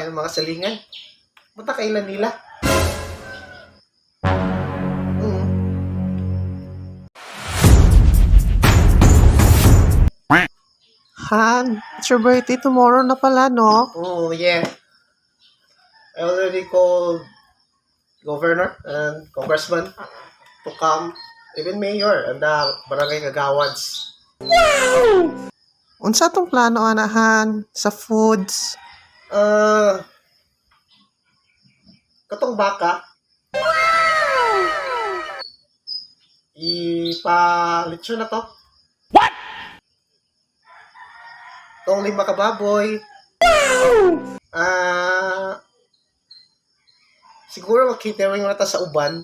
yung mga salingan. Mata kailan nila? Mm. Han, it's your birthday tomorrow na pala, no? Oh, yeah. I already called governor and congressman to come, even mayor and the barangay kagawads. Unsa tong plano, anahan, sa foods? Katong baka, ipalitsyo na to. What? Tong 5 kababoy. Siguro mag-catering na ta sa uban.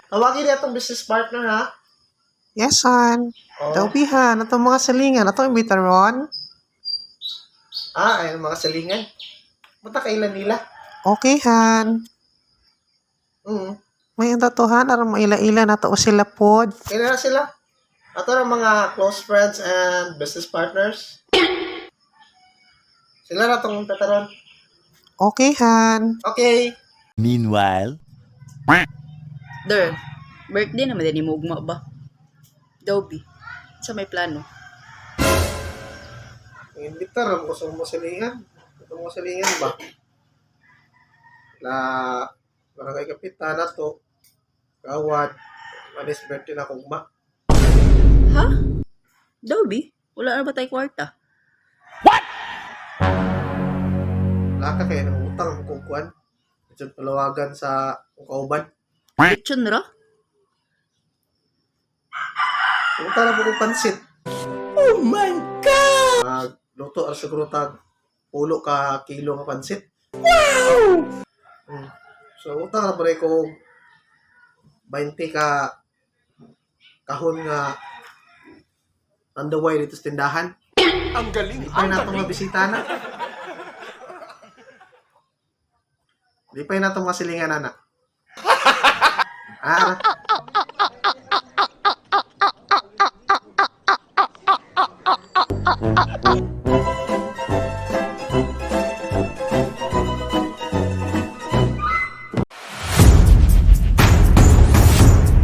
Tawagin niya itong business partner, ha? Yes, Han. Oh. Daubihan, atong mga salingan, atong imbitaron. Ay, mga salingan. Mata kailan nila? Okay, Han. Mm. May ang tatuhan, aram maila-ila na to sila pod. Kailan na sila? Ato ng mga close friends and business partners. Sila na itong tataron. Okay, Han. Okay. Meanwhile, Der, birthday naman din ni Mugma ba? Dobby, sa may plano. Imbitar, ang gusto mo salingan. Gusto mo salingan ba? Na barangay kapitan na to. Gawad. Manis birthday na kugma. Ha? Dobby? Wala na ba tayo kwarta? Wala ka kayo ng utang ang kungkuan. Diyan palawagan sa kauban. Lechon ra? Utang na po kong pansit. oh my god! Magluto ang siguro tag pulo ka kilo nga pansit. Wow! So, utang na po rin kong 20 ka kahon nga on the way dito sa tindahan. Ang galing! Di pa na itong mabisita na. Di pa na itong masilingan na. Ah,